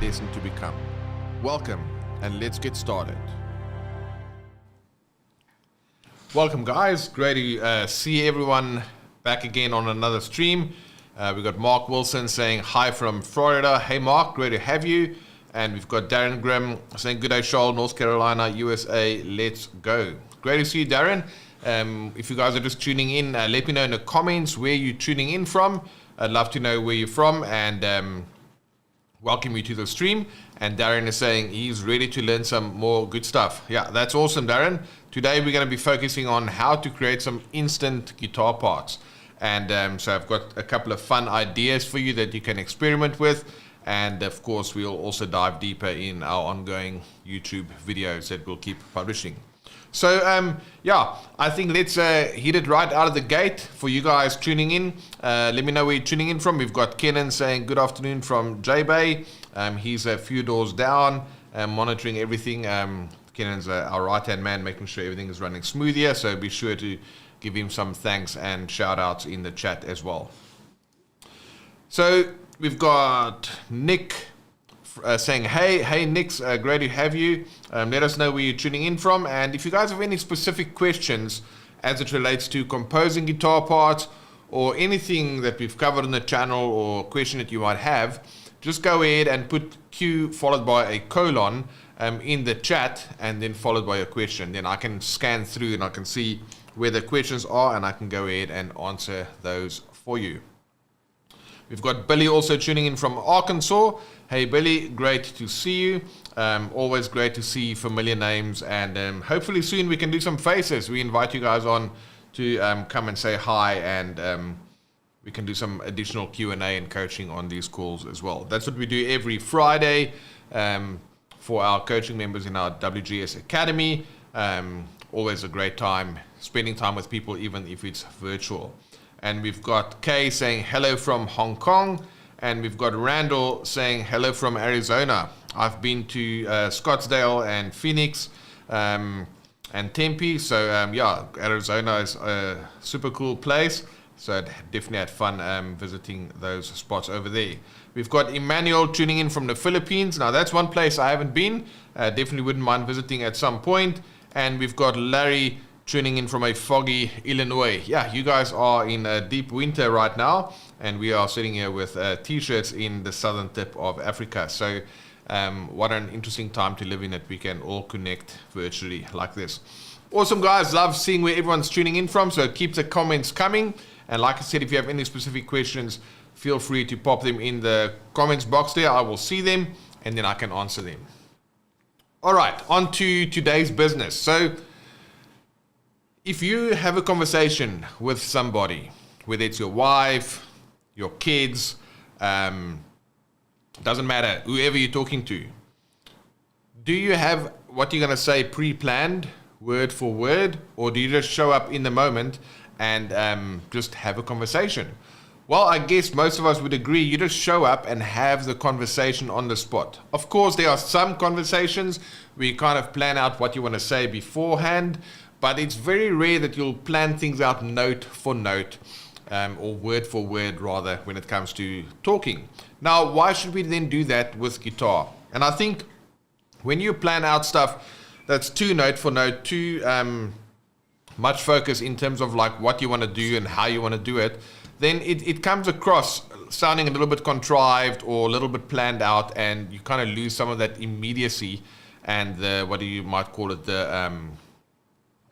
destined to become. Welcome, and let's get started. Welcome, guys. Great to see everyone back again on another stream. We've got Mark Wilson saying hi from Florida. Hey, Mark, great to have you. And we've got Darren Grimm saying good day, Charlotte, North Carolina, USA. Let's go. Great to see you, Darren. If you guys are just tuning in, let me know in the comments where you're tuning in from. I'd love to know where you're from and welcome you to the stream. And Darren is saying he's ready to learn some more good stuff. Yeah, that's awesome, Darren. Today we're going to be focusing on how to create some instant guitar parts. And so I've got a couple of fun ideas for you that you can experiment with. And of course, we'll also dive deeper in our ongoing YouTube videos that we'll keep publishing. So yeah, I think let's hit it right out of the gate for you guys tuning in. Let me know where you're tuning in from. We've got Kenan saying good afternoon from J-Bay. He's a few doors down, monitoring everything. Kenan's our right-hand man, making sure everything is running smooth here. So be sure to give him some thanks and shout-outs in the chat as well. So we've got Nick saying, hey Nick, great to have you. Let us know where you're tuning in from. And if you guys have any specific questions as it relates to composing guitar parts or anything that we've covered on the channel or question that you might have, just go ahead and put Q followed by a colon in the chat and then followed by your question. Then I can scan through and I can see where the questions are and I can go ahead and answer those for you. We've got Billy also tuning in from Arkansas. Hey Billy, great to see you. Always great to see familiar names, and hopefully soon we can do some faces. We invite you guys on to come and say hi, and we can do some additional Q&A and coaching on these calls as well. That's what we do every Friday for our coaching members in our WGS Academy. Always a great time spending time with people, even if it's virtual. And we've got Kay saying hello from Hong Kong. And we've got Randall saying hello from Arizona. I've been to Scottsdale and Phoenix and Tempe. So yeah, Arizona is a super cool place. So I definitely had fun visiting those spots over there. We've got Emmanuel tuning in from the Philippines. Now that's one place I haven't been. Definitely wouldn't mind visiting at some point. And we've got Larry tuning in from a foggy Illinois. Yeah, you guys are in a deep winter right now, and we are sitting here with t-shirts in the southern tip of Africa. So what an interesting time to live in, that we can all connect virtually like this. Awesome, guys. Love seeing where everyone's tuning in from, so keep the comments coming. And like I said, if you have any specific questions, feel free to pop them in the comments box there. I will see them and then I can answer them. All right, on to today's business. So if you have a conversation with somebody, whether it's your wife, your kids, doesn't matter, whoever you're talking to, do you have what you're going to say pre-planned, word for word, or do you just show up in the moment and just have a conversation? Well, I guess most of us would agree you just show up and have the conversation on the spot. Of course, there are some conversations where you kind of plan out what you want to say beforehand, but it's very rare that you'll plan things out note for note, or word for word rather, when it comes to talking. Now, why should we then do that with guitar? And I think when you plan out stuff that's too note for note, too much focus in terms of like what you want to do and how you want to do it, then it comes across sounding a little bit contrived or a little bit planned out, and you kind of lose some of that immediacy and the, what you might call it, the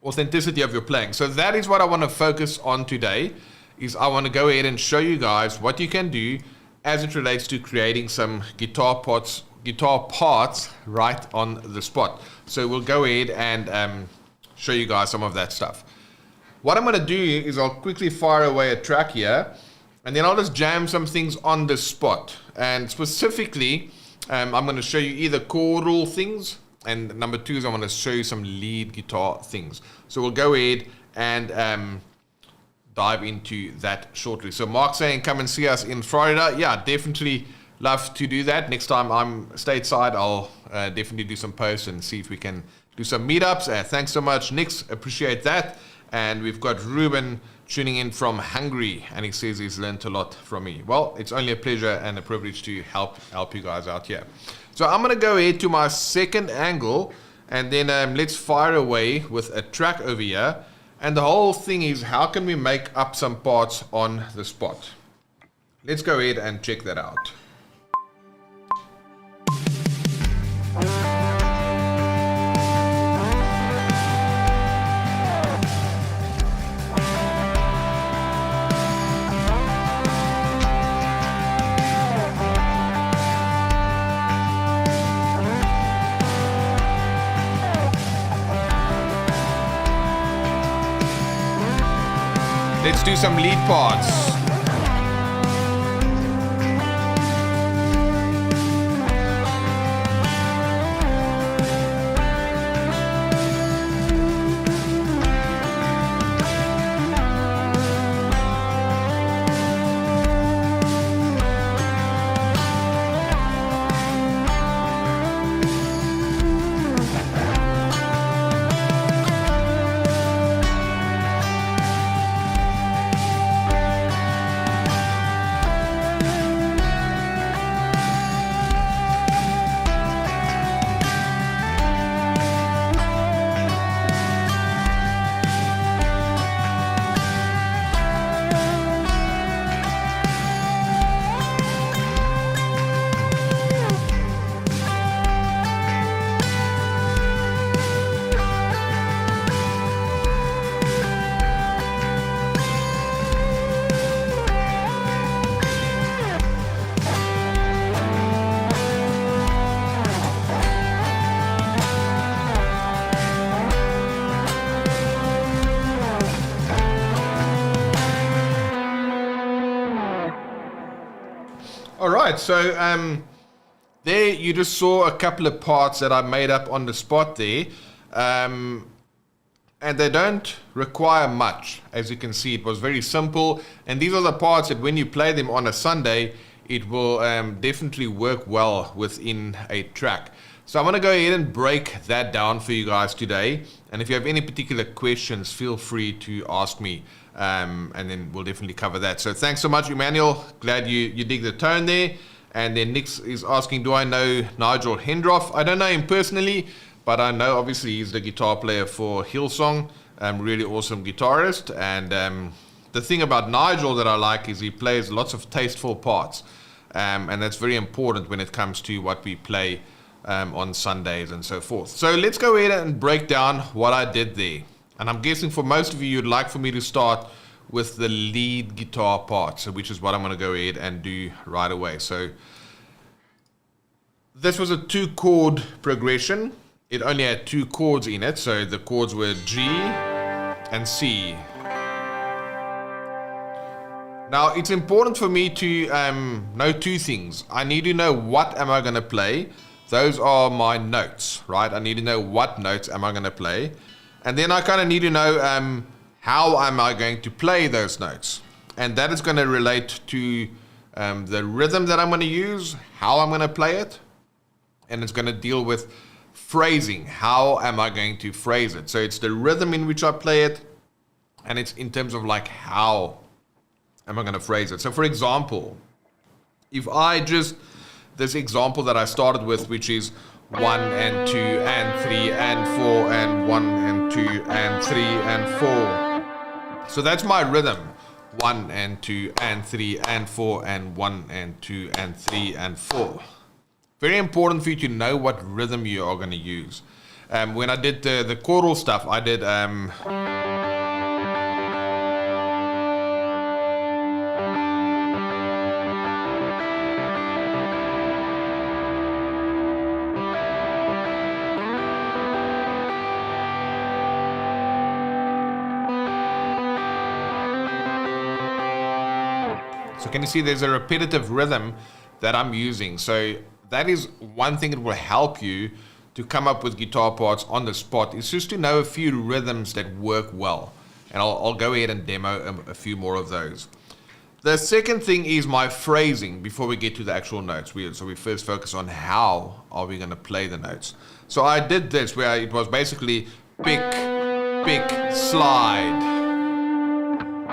authenticity of your playing. So that is what I want to focus on today, is I want to go ahead and show you guys what you can do as it relates to creating some guitar parts right on the spot. So we'll go ahead and show you guys some of that stuff. What I'm going to do is I'll quickly fire away a track here, and then I'll just jam some things on the spot. And specifically, I'm going to show you either chordal things, and number two is I'm going to show you some lead guitar things. So we'll go ahead and dive into that shortly. So Mark saying come and see us in Florida. Yeah, definitely love to do that. Next time I'm stateside, I'll definitely do some posts and see if we can do some meetups. Thanks so much, Nix. Appreciate that. And we've got Ruben tuning in from Hungary, and he says he's learned a lot from me. Well, it's only a pleasure and a privilege to help you guys out here. So I'm going to go ahead to my second angle, and then let's fire away with a track over here. And the whole thing is, how can we make up some parts on the spot? Let's go ahead and check that out. Let's do some lead parts. Alright, so there you just saw a couple of parts that I made up on the spot there, and they don't require much. As you can see, it was very simple, and these are the parts that when you play them on a Sunday, it will definitely work well within a track. So I'm going to go ahead and break that down for you guys today, and if you have any particular questions, feel free to ask me. And then we'll definitely cover that. So thanks so much, Emmanuel. Glad you dig the tone there. And then Nick is asking, do I know Nigel Hendroff? I don't know him personally, but I know obviously he's the guitar player for Hillsong. Really awesome guitarist. And the thing about Nigel that I like is he plays lots of tasteful parts. And that's very important when it comes to what we play on Sundays and so forth. So let's go ahead and break down what I did there. And I'm guessing for most of you, you'd like for me to start with the lead guitar part, so which is what I'm going to go ahead and do right away. So this was a 2-chord progression. It only had 2 chords in it, so the chords were G and C. Now, it's important for me to know 2 things. I need to know what am I going to play. Those are my notes, right? I need to know what notes am I going to play. And then I kind of need to know how am I going to play those notes. And that is going to relate to the rhythm that I'm going to use, how I'm going to play it. And it's going to deal with phrasing. How am I going to phrase it? So it's the rhythm in which I play it. And it's in terms of like how am I going to phrase it. So for example, if I just, this example that I started with, which is 1 and 2 and 3 and 4 and 1 and 2 and 3 and 4. So that's my rhythm. 1 and 2 and 3 and 4 and 1 and 2 and 3 and 4. Very important for you to know what rhythm you are going to use. When I did the choral stuff, I did So can you see there's a repetitive rhythm that I'm using? So that is one thing that will help you to come up with guitar parts on the spot. It's just to know a few rhythms that work well. And I'll go ahead and demo a few more of those. The second thing is my phrasing before we get to the actual notes. So we first focus on how are we going to play the notes. So I did this where it was basically pick, slide,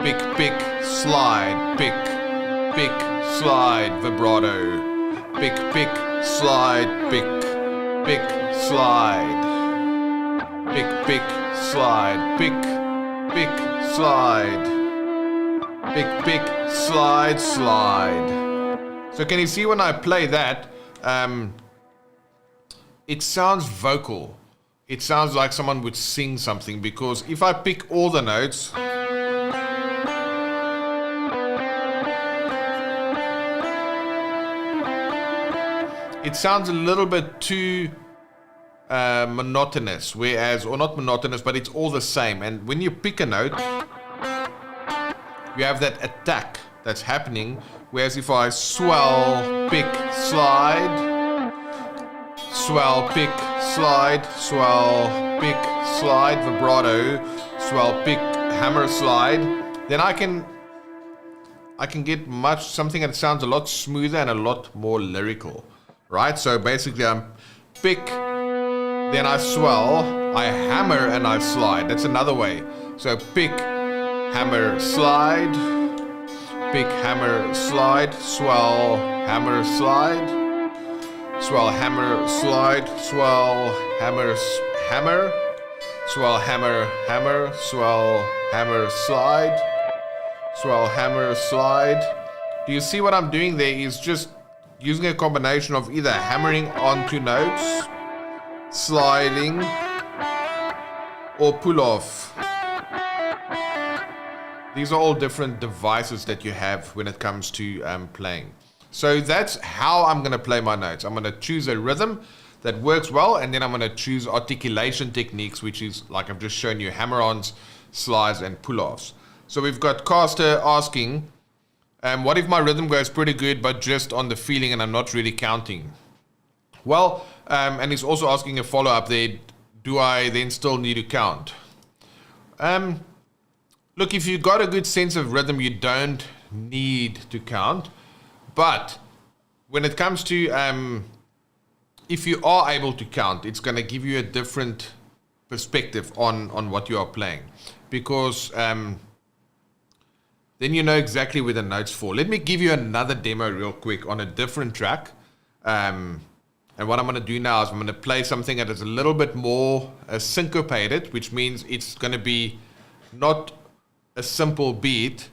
pick, pick, slide, pick, pick, slide, vibrato, pick, pick, slide, pick, pick, slide, pick, pick, slide, pick, pick, slide, pick, pick, slide, slide. So can you see when I play that, it sounds vocal. It sounds like someone would sing something, because if I pick all the notes, it sounds a little bit too monotonous, whereas, or not monotonous, but it's all the same. And when you pick a note, you have that attack that's happening, whereas if I swell, pick, slide, swell, pick, slide, swell, pick, slide, vibrato, swell, pick, hammer, slide, then I can get something that sounds a lot smoother and a lot more lyrical, right? So basically I'm pick, then I swell, I hammer, and I slide. That's another way. So pick, hammer, slide, pick, hammer, slide, swell, hammer, slide, swell, hammer, slide, swell, hammer, hammer, swell, hammer, hammer, swell, hammer, slide, swell, hammer, slide. Do you see what I'm doing there? Is just using a combination of either hammering onto notes, sliding, or pull off. These are all different devices that you have when it comes to playing. So that's how I'm going to play my notes. I'm going to choose a rhythm that works well, and then I'm going to choose articulation techniques, which is, like I've just shown you, hammer-ons, slides, and pull-offs. So we've got Caster asking, what if my rhythm goes pretty good, but just on the feeling and I'm not really counting? Well, and he's also asking a follow-up there, do I then still need to count? Look, if you've got a good sense of rhythm, you don't need to count. But when it comes to, if you are able to count, it's going to give you a different perspective on what you are playing. Because then you know exactly where the notes fall. Let me give you another demo real quick on a different track. And what I'm going to do now is I'm going to play something that is a little bit more syncopated, which means it's going to be not a simple beat.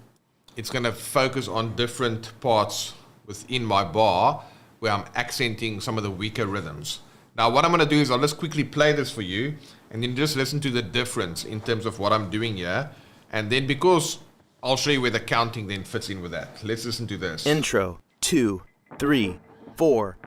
It's going to focus on different parts within my bar where I'm accenting some of the weaker rhythms. Now what I'm going to do is I'll just quickly play this for you, and then just listen to the difference in terms of what I'm doing here. And then, because I'll show you where the counting then fits in with that. Let's listen to this. Intro, 2, 3, 4.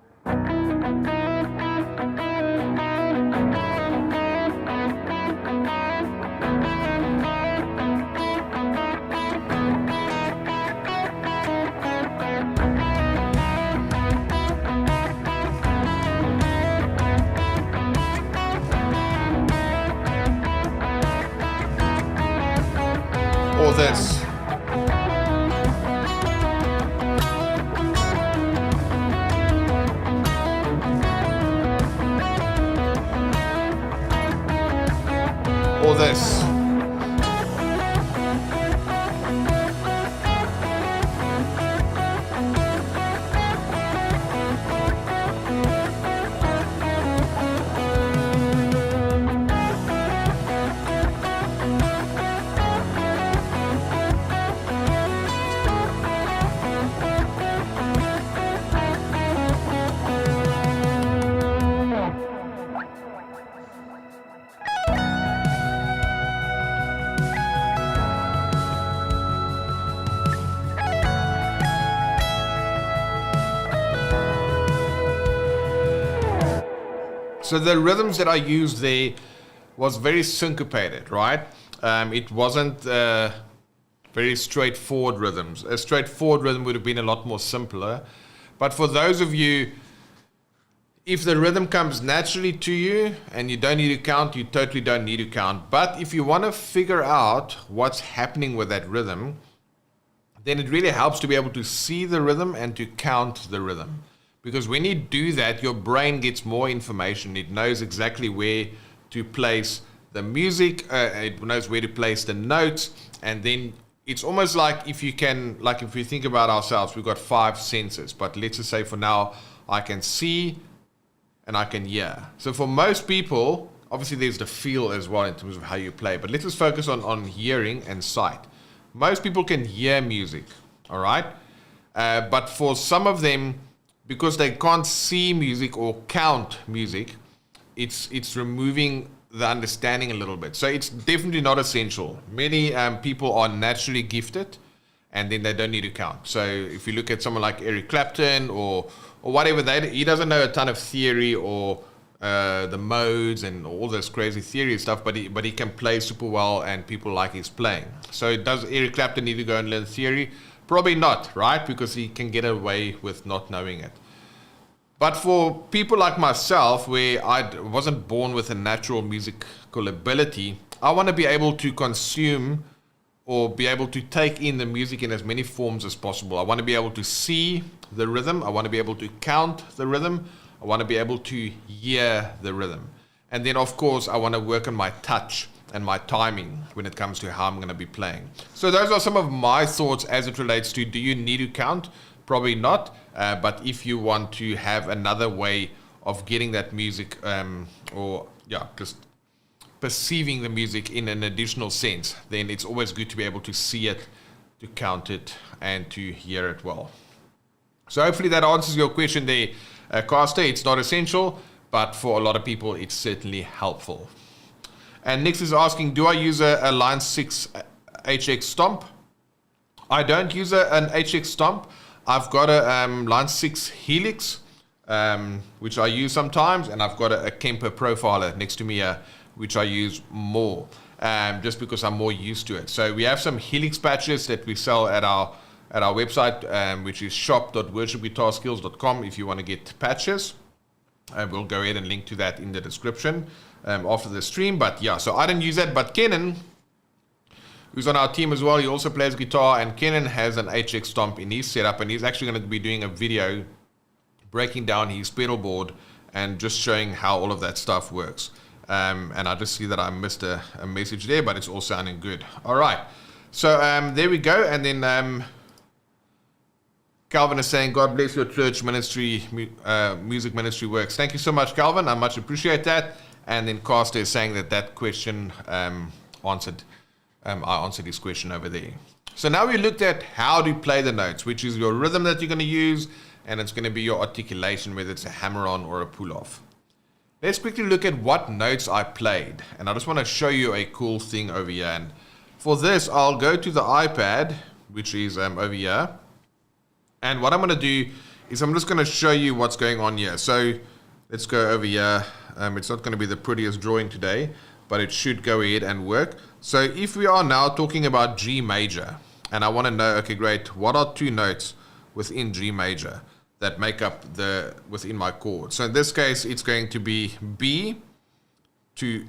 Or this. Or this. So the rhythms that I used there was very syncopated, right? It wasn't very straightforward rhythms. A straightforward rhythm would have been a lot more simpler. But for those of you, if the rhythm comes naturally to you and you don't need to count, you totally don't need to count. But if you want to figure out what's happening with that rhythm, then it really helps to be able to see the rhythm and to count the rhythm. Because when you do that, your brain gets more information. It knows exactly where to place the music, it knows where to place the notes, and then it's almost like if you think about ourselves, we've got 5 senses, but let's just say for now, I can see and I can hear. So for most people, obviously there's the feel as well in terms of how you play, but let's just focus on hearing and sight. Most people can hear music, all right? But for some of them, because they can't see music or count music, it's removing the understanding a little bit. So it's definitely not essential. Many people are naturally gifted and then they don't need to count. So if you look at someone like Eric Clapton or whatever, he doesn't know a ton of theory or the modes and all this crazy theory stuff, but he can play super well and people like his playing. So does Eric Clapton need to go and learn theory? Probably not, right? Because he can get away with not knowing it. But for people like myself, where I wasn't born with a natural musical ability, I want to be able to consume or be able to take in the music in as many forms as possible. I want to be able to see the rhythm. I want to be able to count the rhythm. I want to be able to hear the rhythm. And then, of course, I want to work on my touch and my timing when it comes to how I'm going to be playing. So those are some of my thoughts as it relates to, do you need to count? Probably not, but if you want to have another way of getting that music just perceiving the music in an additional sense, then it's always good to be able to see it, to count it, and to hear it well. So hopefully that answers your question there, Caster. It's not essential, but for a lot of people, it's certainly helpful. And Nix is asking, do I use a Line 6 HX Stomp? I don't use an HX Stomp. I've got a Line 6 Helix, which I use sometimes, and I've got a Kemper Profiler next to me here, which I use more, just because I'm more used to it. So we have some Helix patches that we sell at our website, which is shop.worshipguitarskills.com if you want to get patches. We'll go ahead and link to that in the description after the stream. But yeah, so I don't use that, but Kenan, who's on our team as well, he also plays guitar, and Kenan has an HX Stomp in his setup, and he's actually going to be doing a video breaking down his pedal board and just showing how all of that stuff works. And I just see that I missed a message there, but it's all sounding good. All right, so there we go. And then Calvin is saying, God bless your church ministry, music ministry works. Thank you so much, Calvin. I much appreciate that. And then Caster is saying that question answered. I answered his question over there. So now we looked at how to play the notes, which is your rhythm that you're going to use, and it's going to be your articulation, whether it's a hammer-on or a pull-off. Let's quickly look at what notes I played, and I just want to show you a cool thing over here. And for this, I'll go to the iPad, which is over here, and what I'm going to do is I'm just going to show you what's going on here. So let's go over here. It's not going to be the prettiest drawing today, but it should go ahead and work. So if we are now talking about G major, and I want to know, okay, great, what are 2 notes within G major that make up within my chord? So in this case, it's going to be B to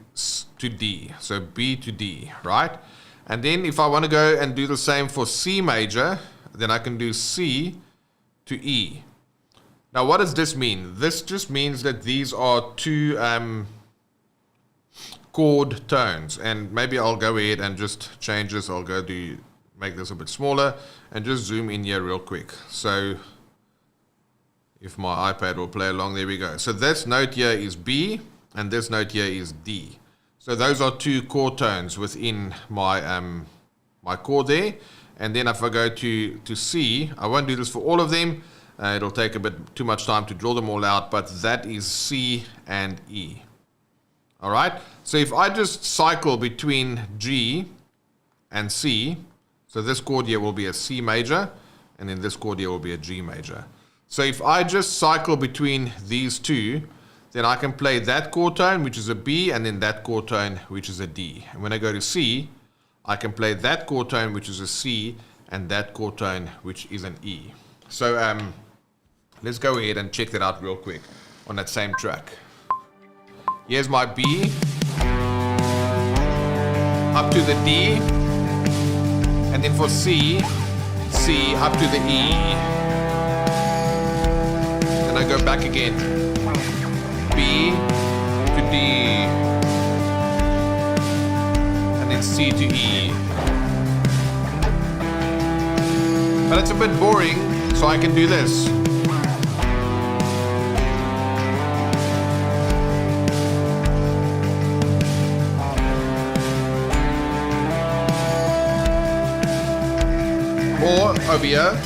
D. So B to D, right? And then if I want to go and do the same for C major, then I can do C to E. Now, what does this mean? This just means that these are 2 chord tones, and maybe I'll go ahead and just change this. I'll go to make this a bit smaller and just zoom in here real quick. So if my iPad will play along, there we go. So this note here is B, and this note here is D. So those are 2 chord tones within my my chord there. And then if I go to C, I won't do this for all of them. It'll take a bit too much time to draw them all out, but that is C and E. All right, so if I just cycle between G and C, so this chord here will be a C major, and then this chord here will be a G major. So if I just cycle between these 2, then I can play that chord tone, which is a B, and then that chord tone, which is a D. And when I go to C, I can play that chord tone, which is a C, and that chord tone, which is an E. So let's go ahead and check that out real quick on that same track. Here's my B, up to the D, and then for C, C up to the E. Then I go back again, B to D, and then C to E. But it's a bit boring, so I can do this. Or over here.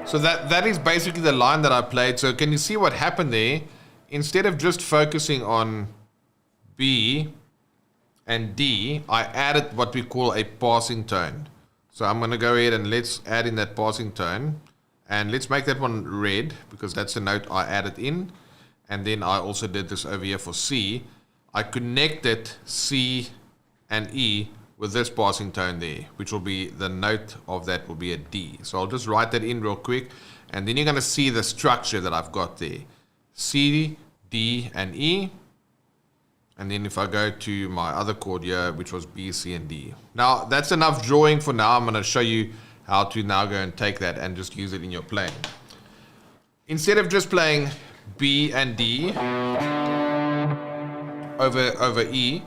So that is basically the line that I played. So can you see what happened there? Instead of just focusing on B and D, I added what we call a passing tone. So I'm going to go ahead and let's add in that passing tone. And let's make that one red, because that's the note I added in. And then I also did this over here for C. I connected C and E with this passing tone there, which will be the note of that will be a D. So I'll just write that in real quick, and then you're going to see the structure that I've got there. C, D, and E. And then if I go to my other chord here, which was B, C, and D. Now, that's enough drawing for now. I'm going to show you how to now go and take that and just use it in your playing. Instead of just playing B and D over E,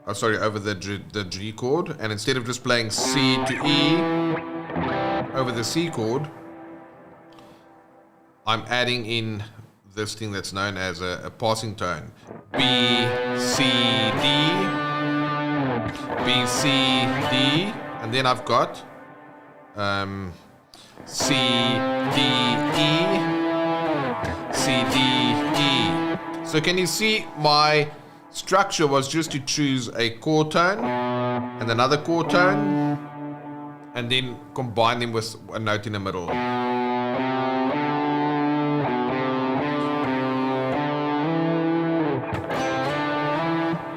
over the G chord, and instead of just playing C to E over the C chord, I'm adding in this thing that's known as a passing tone. B, C, D, B, C, D, and then I've got C, D, E, C, D, E. So can you see my structure was just to choose a chord tone and another chord tone and then combine them with a note in the middle.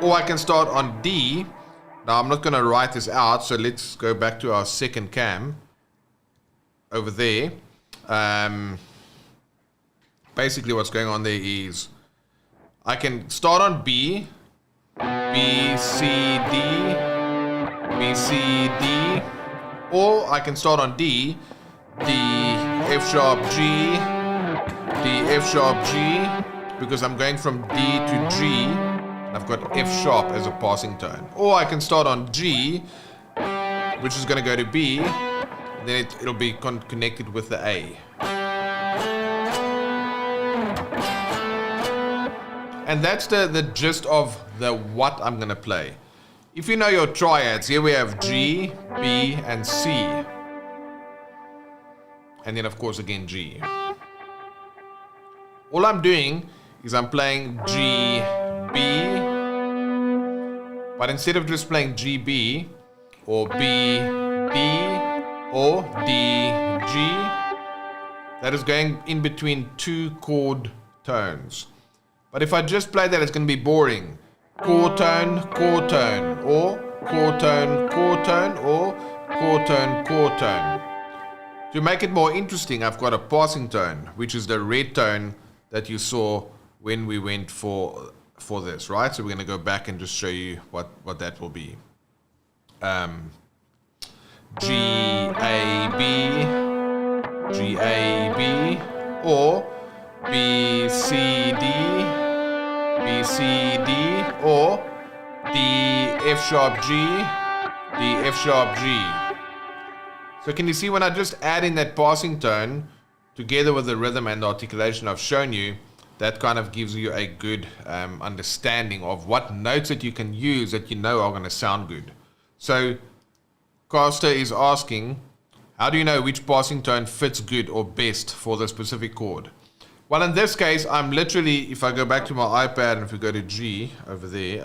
Or I can start on D. Now I'm not going to write this out, so let's go back to our second cam over there. Basically what's going on there is I can start on B, B, C, D, B, C, D, or I can start on D, D, F sharp, G, D, F sharp, G, because I'm going from D to G, and I've got F sharp as a passing tone. Or I can start on G, which is going to go to B, and then it'll be connected with the A. And that's the gist of the what I'm going to play. If you know your triads, here we have G, B, and C. And then, of course, again, G. All I'm doing is I'm playing G, B, but instead of just playing G, B, or B, D, or D, G, that is going in between two chord tones. But if I just play that, it's going to be boring. Chord tone, or chord tone, or chord tone, chord tone. To make it more interesting, I've got a passing tone, which is the red tone that you saw when we went for this, right? So we're going to go back and just show you what that will be. G, A, B, G, A, B, or B, C, D, B, C, D, or D, F sharp, G, D, F sharp, G. So can you see when I just add in that passing tone together with the rhythm and the articulation I've shown you, that kind of gives you a good understanding of what notes that you can use that you know are going to sound good. So Caster is asking, how do you know which passing tone fits good or best for the specific chord? Well, in this case, I'm literally, if I go back to my iPad and if we go to G over there,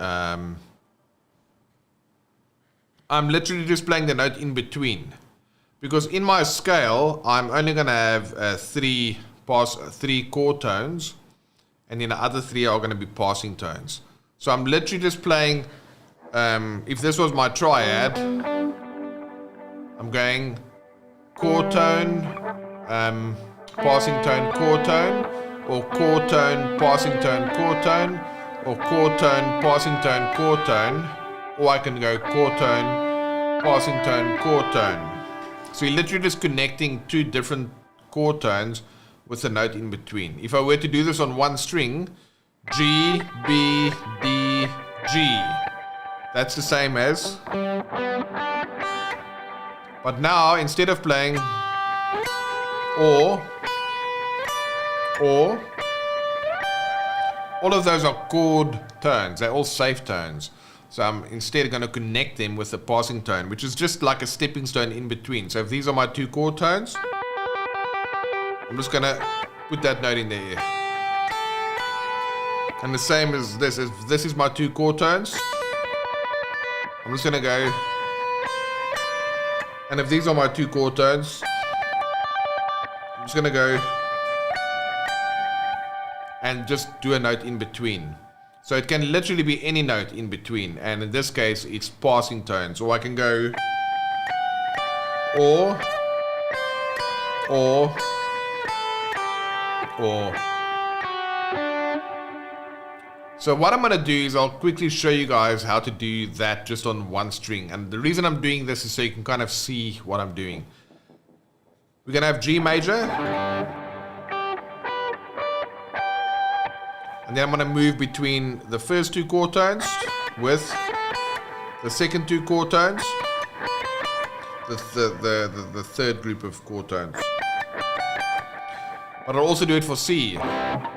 I'm literally just playing the note in between. Because in my scale, I'm only going to have three chord tones, and then the other three are going to be passing tones. So I'm literally just playing, if this was my triad, I'm going chord tone, passing tone, chord tone, or chord tone, passing tone, chord tone, or chord tone, passing tone, chord tone, or I can go chord tone, passing tone, chord tone. So you're literally just connecting two different chord tones with a note in between. If I were to do this on one string, G, B, D, G. That's the same as. But now, instead of playing or, all of those are chord tones. They're all safe tones. So I'm instead going to connect them with a passing tone, which is just like a stepping stone in between. So if these are my two chord tones, I'm just going to put that note in there. And the same as this. If this is my two chord tones, I'm just going to go. And if these are my two chord tones, I'm just going to go and just do a note in between. So it can literally be any note in between. And in this case, it's passing tones. Or I can go or. So what I'm going to do is I'll quickly show you guys how to do that just on one string. And the reason I'm doing this is so you can kind of see what I'm doing. We're going to have G major. And then I'm going to move between the first two chord tones with the second two chord tones, the third group of chord tones. But I'll also do it for C,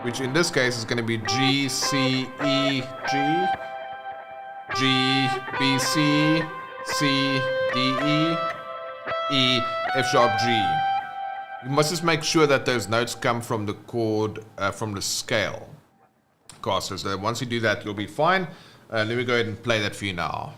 which in this case is going to be G, C, E, G, G, B, C, C, D, E, E, F sharp, G. You must just make sure that those notes come from the chord, from the scale. So once you do that, you'll be fine. Let me go ahead and play that for you now.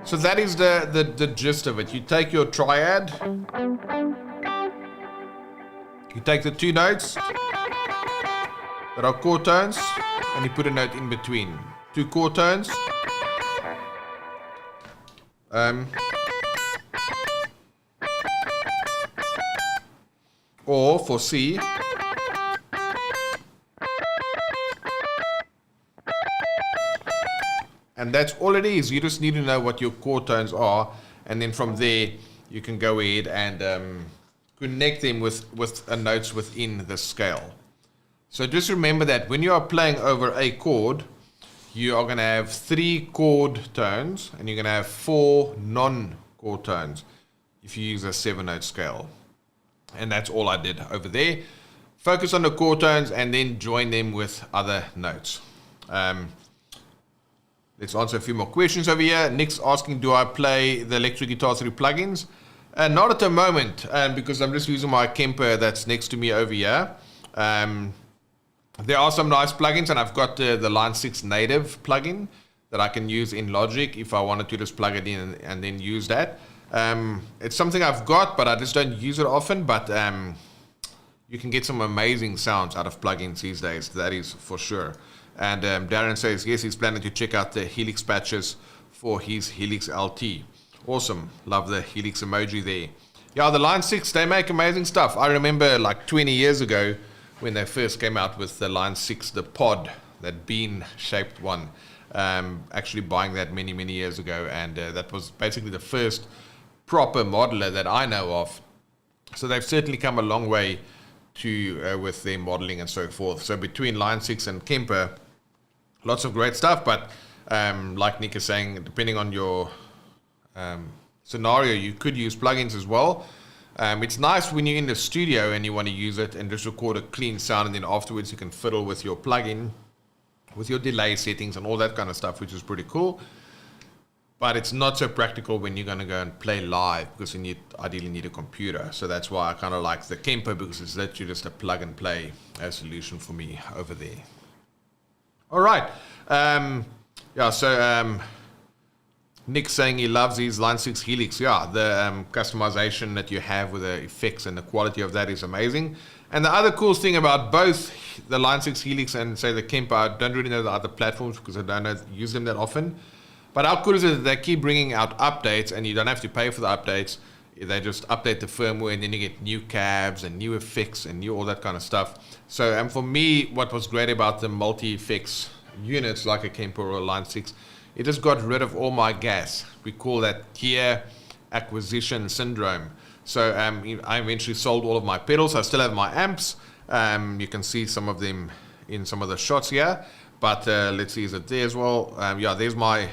So that is the gist of it. You take your triad, you take the two notes that are chord tones, and you put a note in between. Two chord tones. Or for C, and that's all it is. You just need to know what your chord tones are, and then from there you can go ahead and connect them with notes within the scale. So just remember that when you are playing over a chord, you are going to have 3 chord tones, and you're going to have 4 non-chord tones if you use a 7-note scale. And that's all I did over there. Focus on the chord tones and then join them with other notes. Let's answer a few more questions over here. Nick's asking, do I play the electric guitar through plugins? Not at the moment, because I'm just using my Kemper that's next to me over here. There are some nice plugins, and I've got the Line 6 native plugin that I can use in Logic if I wanted to just plug it in and then use that. It's something I've got, but I just don't use it often. But you can get some amazing sounds out of plugins these days, that is for sure. And Darren says, yes, he's planning to check out the Helix patches for his Helix LT. Awesome. Love the Helix emoji there. Yeah, the Line 6, they make amazing stuff. I remember like 20 years ago when they first came out with the Line 6, the pod, that bean-shaped one. Actually buying that many, many years ago. And that was basically the first proper modeler that I know of. So they've certainly come a long way to with their modeling and so forth. So between Line 6 and Kemper, lots of great stuff. But like Nick is saying, depending on your scenario, you could use plugins as well. It's nice when you're in the studio and you want to use it and just record a clean sound, and then afterwards you can fiddle with your plugin, with your delay settings and all that kind of stuff, which is pretty cool. but it's not so practical when you're going to go and play live, because you ideally need a computer. So that's why I kind of like the Kempo, because it's literally just a plug and play solution for me over there. All right. Nick saying he loves his Line 6 Helix. Yeah, the customization that you have with the effects and the quality of that is amazing. And the other cool thing about both the Line 6 Helix and, say, the Kempo, I don't really know the other platforms because I don't use them that often. But how cool is it that they keep bringing out updates and you don't have to pay for the updates. They just update the firmware and then you get new cabs and new effects and new all that kind of stuff. So for me, what was great about the multi-effects units like a Kempo or a Line 6, it just got rid of all my gas. We call that gear acquisition syndrome. So I eventually sold all of my pedals. I still have my amps. You can see some of them in some of the shots here. But let's see, is it there as well? Yeah, there's my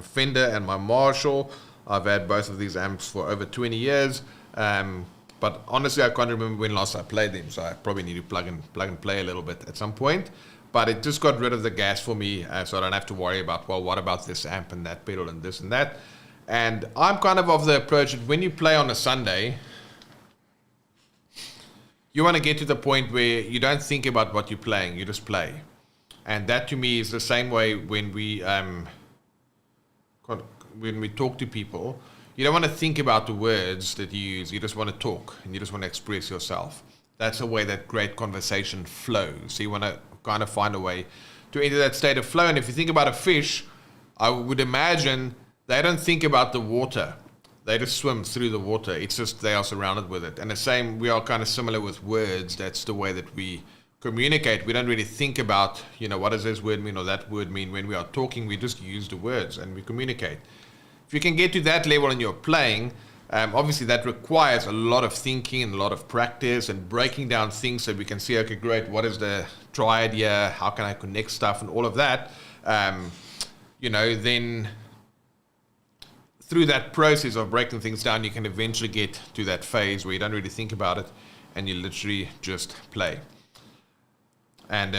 Fender and my Marshall. I've had both of these amps for over 20 years. But honestly, I can't remember when last I played them. So I probably need to plug and play a little bit at some point. But it just got rid of the gas for me, so I don't have to worry about, well, what about this amp and that pedal and this and that. And I'm kind of the approach that when you play on a Sunday, you want to get to the point where you don't think about what you're playing, you just play. And that to me is the same way when we talk to people. You don't want to think about the words that you use, you just want to talk and you just want to express yourself. That's the way that great conversation flows. So you want to kind of find a way to enter that state of flow. And if you think about a fish, I would imagine they don't think about the water. They just swim through the water. It's just they are surrounded with it. And the same, we are kind of similar with words. That's the way that we communicate. We don't really think about, what does this word mean or that word mean. When we are talking, we just use the words and we communicate. If you can get to that level and you're playing, obviously that requires a lot of thinking and a lot of practice and breaking down things so we can see, okay, great, what is the triad here? How can I connect stuff and all of that? Then through that process of breaking things down, you can eventually get to that phase where you don't really think about it and you literally just play. And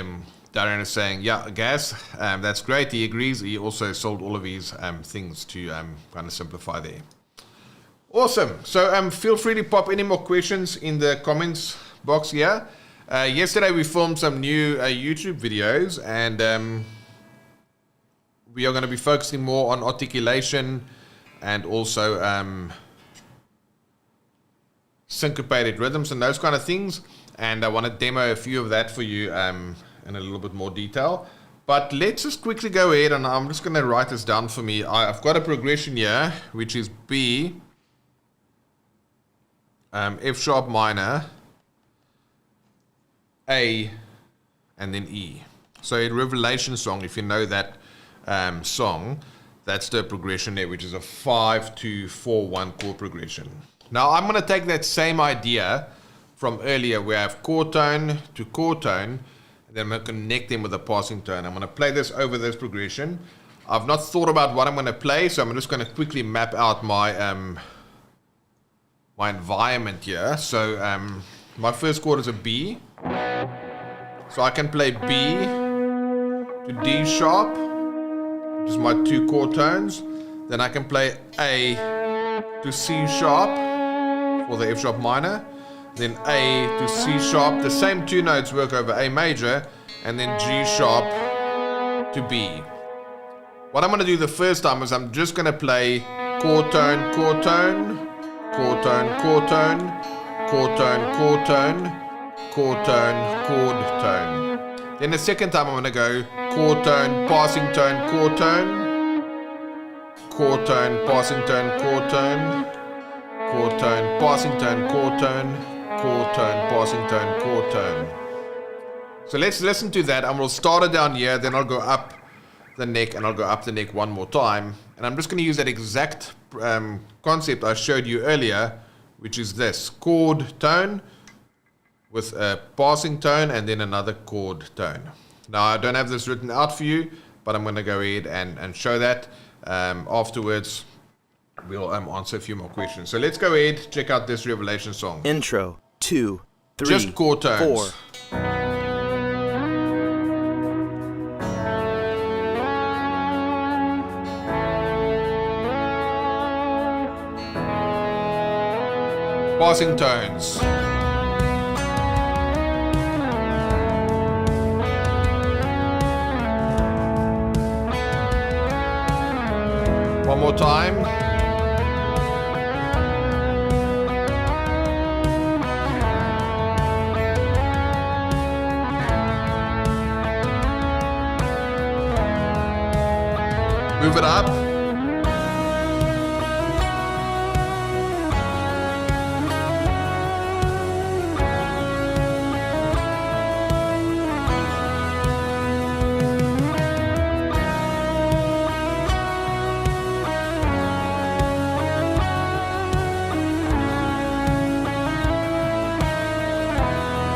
Darren is saying, yeah, Gas, that's great. He agrees. He also sold all of his things to kind of simplify there. Awesome. So feel free to pop any more questions in the comments box here. Yesterday we filmed some new YouTube videos, and we are going to be focusing more on articulation and also syncopated rhythms and those kind of things. And I want to demo a few of that for you in a little bit more detail. But let's just quickly go ahead, and I'm just going to write this down for me. I've got a progression here, which is B, F sharp minor, A, and then E. So a Revelation song, if you know that song, that's the progression there, which is a 5-2-4-1 chord progression. Now I'm going to take that same idea from earlier where I have chord tone to chord tone, and then I'm going to connect them with a passing tone. I'm going to play this over this progression. I've not thought about what I'm going to play, so I'm just going to quickly map out my my environment here. So my first chord is a B. So I can play B to D sharp, which is my two chord tones. Then I can play A to C sharp for the F sharp minor. Then A to C sharp. The same two notes work over A major. And then G sharp to B. What I'm going to do the first time is I'm just going to play chord tone, chord tone, chord tone, chord tone, chord tone, chord tone, chord tone, chord tone. Then the second time I'm going to go chord tone, passing tone, chord tone, chord tone, passing tone, chord tone, chord tone, passing tone, chord tone, chord tone, passing tone, chord tone. So let's listen to that, and we'll start it down here, then I'll go up the neck, and I'll go up the neck one more time. And I'm just going to use that exact concept I showed you earlier, which is this chord tone with a passing tone and then another chord tone. Now I don't have this written out for you, but I'm going to go ahead and show that. Afterwards we'll answer a few more questions. So let's go ahead, check out this Revelation song. Intro, 2, 3, just chord tones. 4. Passing tones. One more time. Move it up.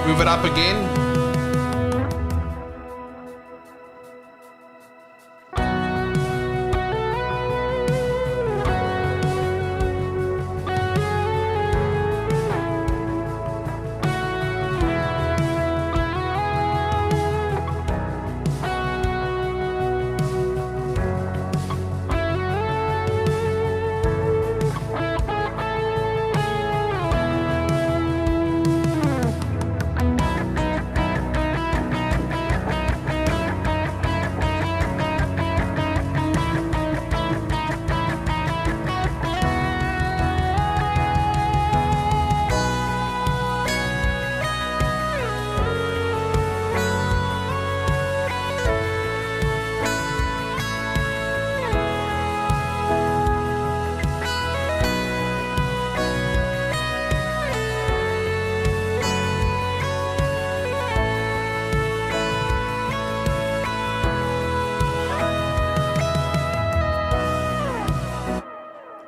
Move it up again.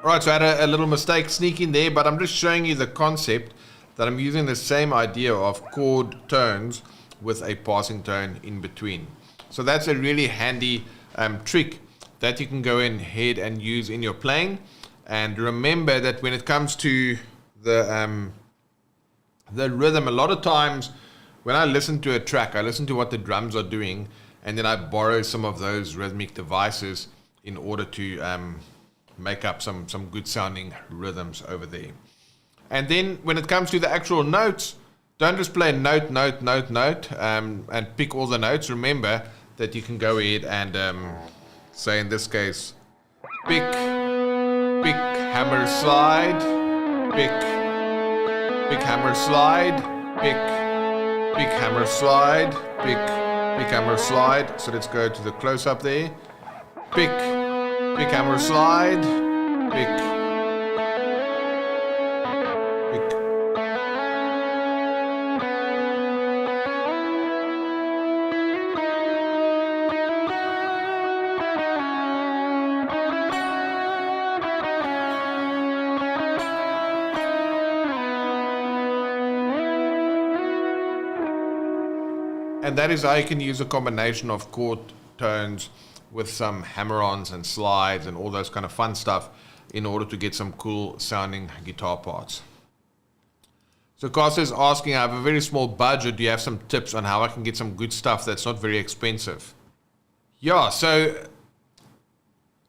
Alright, so I had a little mistake sneak in there, but I'm just showing you the concept that I'm using the same idea of chord tones with a passing tone in between. So that's a really handy trick that you can go ahead and use in your playing. And remember that when it comes to the rhythm, a lot of times when I listen to a track, I listen to what the drums are doing, and then I borrow some of those rhythmic devices in order to make up some good sounding rhythms over there. And then when it comes to the actual notes, don't just play note, note, note, note, and pick all the notes. Remember that you can go ahead and say, in this case, pick, hammer, slide, pick, hammer, slide, pick, hammer, slide, pick, hammer, slide. So let's go to the close up there. Pick, hammer, slide, pick. And that is how you can use a combination of chord tones with some hammer-ons and slides and all those kind of fun stuff in order to get some cool sounding guitar parts. So Carl is asking, I have a very small budget. Do you have some tips on how I can get some good stuff that's not very expensive? Yeah, so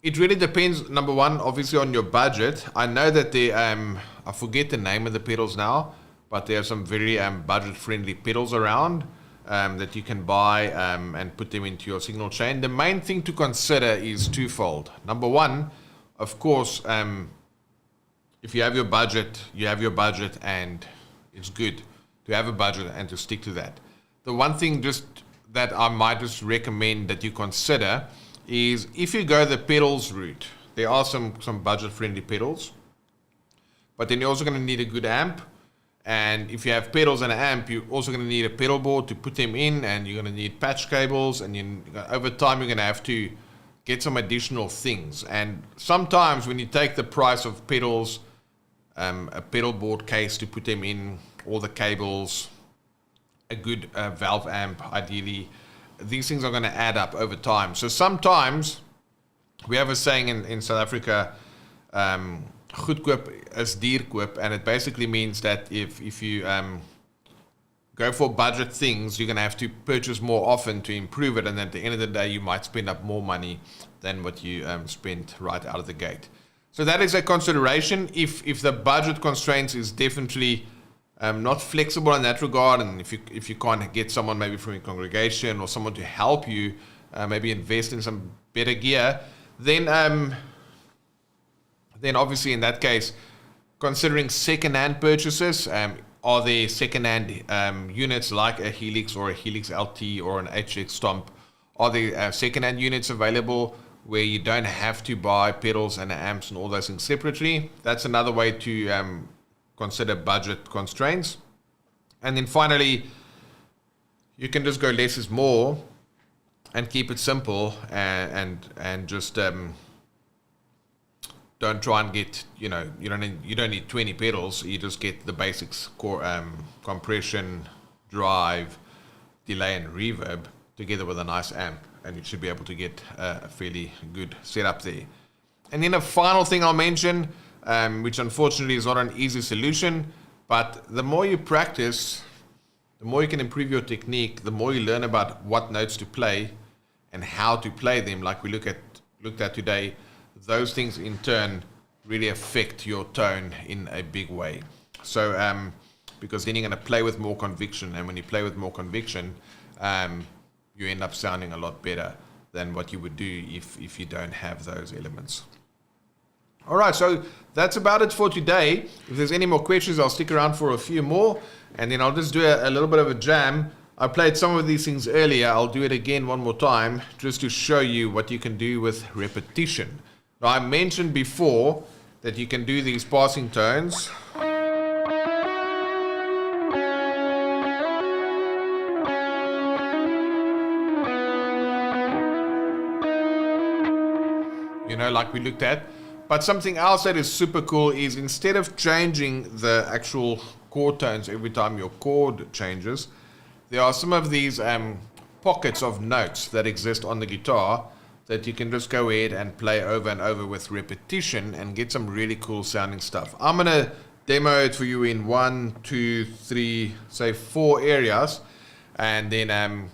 it really depends, number one, obviously on your budget. I know that there, I forget the name of the pedals now, but there are some very budget-friendly pedals around. That you can buy and put them into your signal chain. The main thing to consider is twofold. Number one, of course, if you have your budget, you have your budget, and it's good to have a budget and to stick to that. The one thing just that I might just recommend that you consider is if you go the pedals route, there are some budget-friendly pedals, but then you're also going to need a good amp. And if you have pedals and an amp, you're also going to need a pedal board to put them in, and you're going to need patch cables, and over time you're going to have to get some additional things. And sometimes when you take the price of pedals, a pedal board case to put them in, all the cables, a good valve amp ideally, these things are going to add up over time. So sometimes we have a saying in South Africa, goedkoop is duurkoop, and it basically means that if you go for budget things, you're going to have to purchase more often to improve it, and at the end of the day you might spend up more money than what you spent right out of the gate. So that is a consideration. If the budget constraints is definitely not flexible in that regard, and if you can't get someone maybe from your congregation or someone to help you, maybe invest in some better gear, then obviously in that case, considering second-hand purchases, are there second-hand units like a Helix or a Helix LT or an HX Stomp? Are there second-hand units available where you don't have to buy pedals and amps and all those things separately? That's another way to consider budget constraints. And then finally, you can just go less is more and keep it simple, and just don't try and get, you don't need 20 pedals. You just get the basics: core, compression, drive, delay, and reverb together with a nice amp, and you should be able to get a fairly good setup there. And then a final thing I'll mention, which unfortunately is not an easy solution, but the more you practice, the more you can improve your technique, the more you learn about what notes to play and how to play them, like we looked at today. Those things in turn really affect your tone in a big way. So because then you're going to play with more conviction, and when you play with more conviction, you end up sounding a lot better than what you would do if you don't have those elements. All right, so that's about it for today. If there's any more questions, I'll stick around for a few more, and then I'll just do a little bit of a jam. I played some of these things earlier. I'll do it again one more time just to show you what you can do with repetition. Now, I mentioned before that you can do these passing tones. Like we looked at. But something else that is super cool is, instead of changing the actual chord tones every time your chord changes, there are some of these pockets of notes that exist on the guitar that you can just go ahead and play over and over with repetition and get some really cool sounding stuff. I'm going to demo it for you in 1, 2, 3, say 4 areas, and then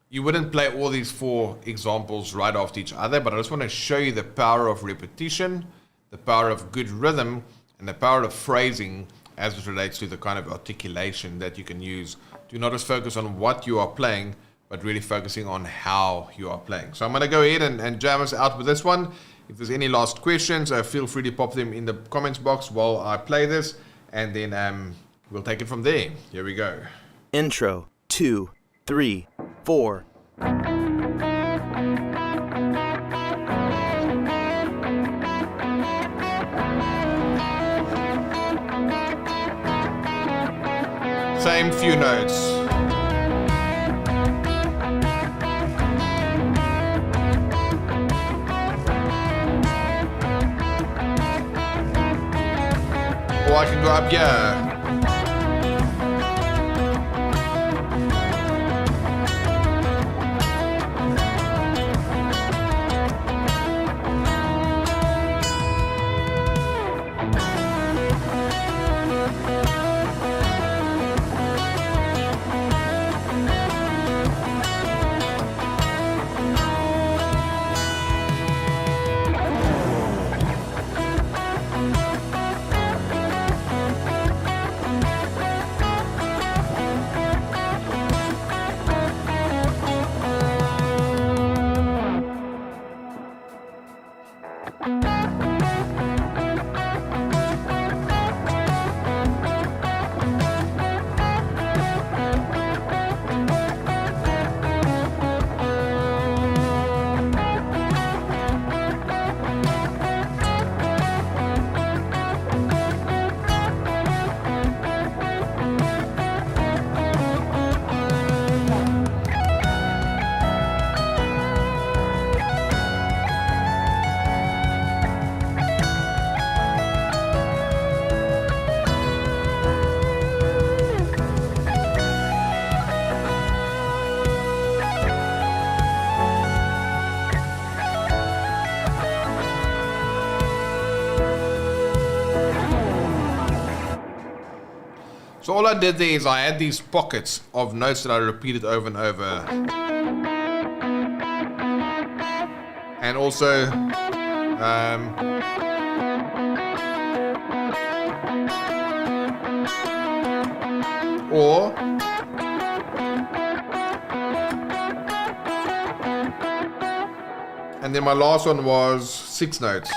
you wouldn't play all these 4 examples right after each other, but I just want to show you the power of repetition, the power of good rhythm, and the power of phrasing as it relates to the kind of articulation that you can use to not just focus on what you are playing, but really focusing on how you are playing. So I'm going to go ahead and jam us out with this one. If there's any last questions, feel free to pop them in the comments box while I play this, and then we'll take it from there. Here we go. Intro, 2, 3, 4. Same few notes. Or I can go up here. So all I did there is I had these pockets of notes that I repeated over and over. And also Or and then my last one was 6 notes.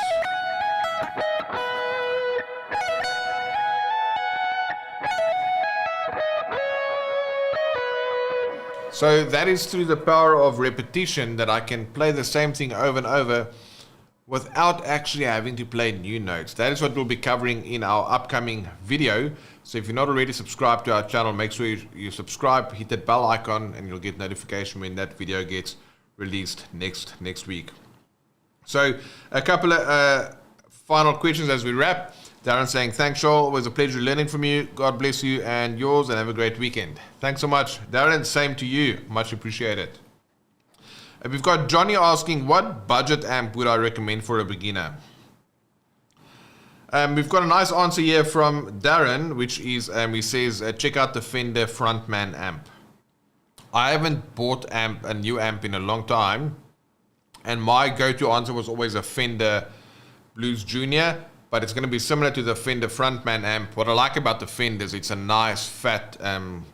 So that is through the power of repetition that I can play the same thing over and over without actually having to play new notes. That is what we'll be covering in our upcoming video. So if you're not already subscribed to our channel, make sure you subscribe, hit that bell icon, and you'll get notification when that video gets released next week. So a couple of final questions as we wrap. Darren saying, thanks, Joel. Always a pleasure learning from you. God bless you and yours, and have a great weekend. Thanks so much, Darren. Same to you. Much appreciated. We've got Johnny asking, what budget amp would I recommend for a beginner? We've got a nice answer here from Darren, which is, he says, check out the Fender Frontman amp. I haven't bought a new amp in a long time, and my go-to answer was always a Fender Blues Junior, but it's going to be similar to the Fender Frontman amp. What I like about the Fender is it's a nice fat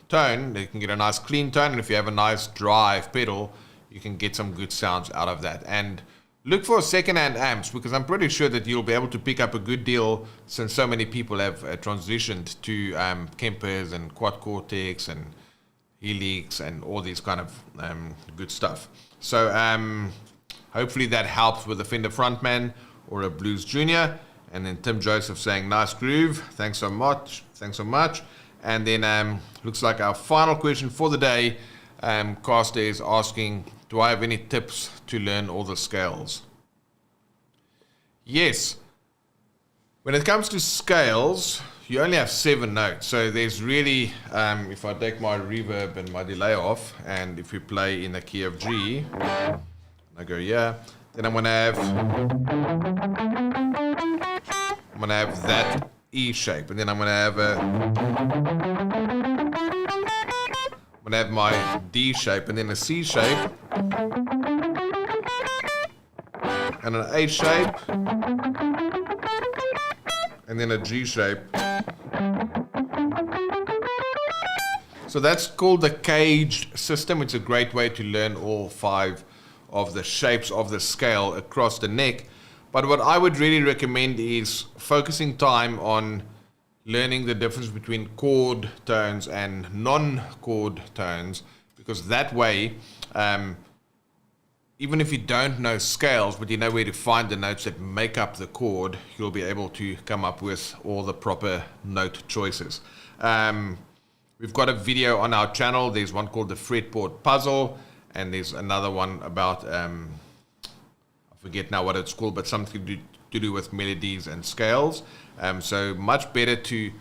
tone. You can get a nice clean tone, and if you have a nice drive pedal, you can get some good sounds out of that. And look for second-hand amps, because I'm pretty sure that you'll be able to pick up a good deal, since so many people have transitioned to Kempers and Quad Cortex and Helix and all these kind of good stuff. So hopefully that helps with the Fender Frontman or a Blues Junior. And then Tim Joseph saying, nice groove. Thanks so much. And then looks like our final question for the day, Caster is asking, do I have any tips to learn all the scales? Yes. When it comes to scales, you only have 7 notes. So there's really, if I take my reverb and my delay off, and if we play in the key of G, I go, yeah, then I'm going to have that E shape, and then I'm going to have my D shape, and then a C shape, and an A shape, and then a G shape. So that's called the caged system. It's a great way to learn all 5 of the shapes of the scale across the neck. But what I would really recommend is focusing time on learning the difference between chord tones and non-chord tones, because that way, even if you don't know scales, but you know where to find the notes that make up the chord, you'll be able to come up with all the proper note choices. We've got a video on our channel. There's one called the fretboard puzzle, and there's another one about, I forget now what it's called, but something to do with melodies and scales. So much better to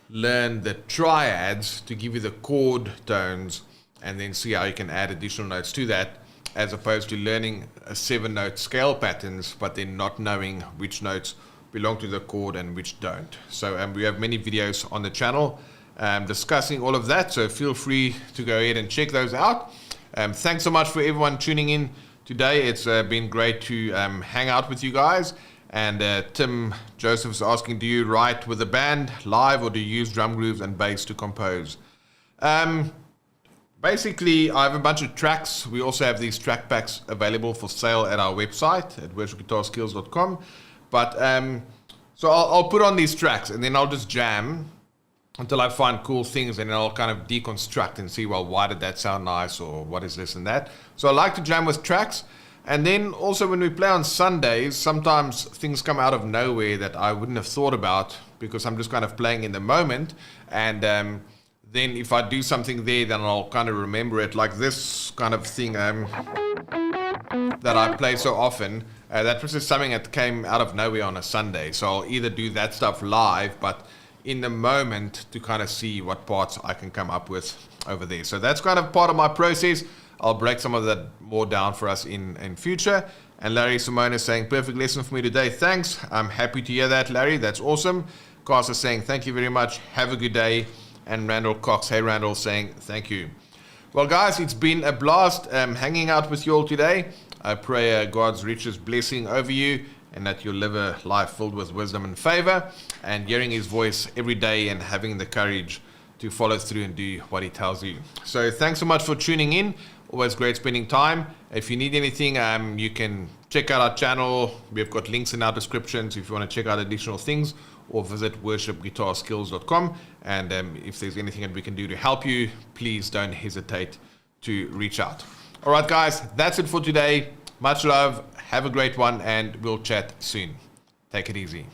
learn the triads to give you the chord tones, and then see how you can add additional notes to that, as opposed to learning a 7-note scale patterns, but then not knowing which notes belong to the chord and which don't. So we have many videos on the channel discussing all of that, so feel free to go ahead and check those out. Thanks so much for everyone tuning in today. It's been great to hang out with you guys. And Tim Joseph's asking, do you write with a band live, or do you use drum grooves and bass to compose? Basically, I have a bunch of tracks. We also have these track packs available for sale at our website at worshipguitarskills.com. But so I'll put on these tracks, and then I'll just jam until I find cool things, and then I'll kind of deconstruct and see, well, why did that sound nice, or what is this and that. So I like to jam with tracks. And then also when we play on Sundays, sometimes things come out of nowhere that I wouldn't have thought about, because I'm just kind of playing in the moment. And then if I do something there, then I'll kind of remember it, like this kind of thing that I play so often. That was just something that came out of nowhere on a Sunday. So I'll either do that stuff live, but in the moment, to kind of see what parts I can come up with over there. So that's kind of part of my process. I'll break some of that more down for us in future. And Larry Simone is saying, perfect lesson for me today. Thanks. I'm happy to hear that, Larry. That's awesome. Carson is saying, thank you very much. Have a good day. And Randall Cox, hey Randall, saying thank you. Well, guys, it's been a blast hanging out with you all today. I pray God's richest blessing over you, and that you'll live a life filled with wisdom and favor, and hearing his voice every day and having the courage to follow through and do what he tells you. So thanks so much for tuning in. Always great spending time. If you need anything, you can check out our channel. We've got links in our descriptions if you want to check out additional things, or visit worshipguitarskills.com. And if there's anything that we can do to help you, please don't hesitate to reach out. All right, guys, that's it for today. Much love. Have a great one, and we'll chat soon. Take it easy.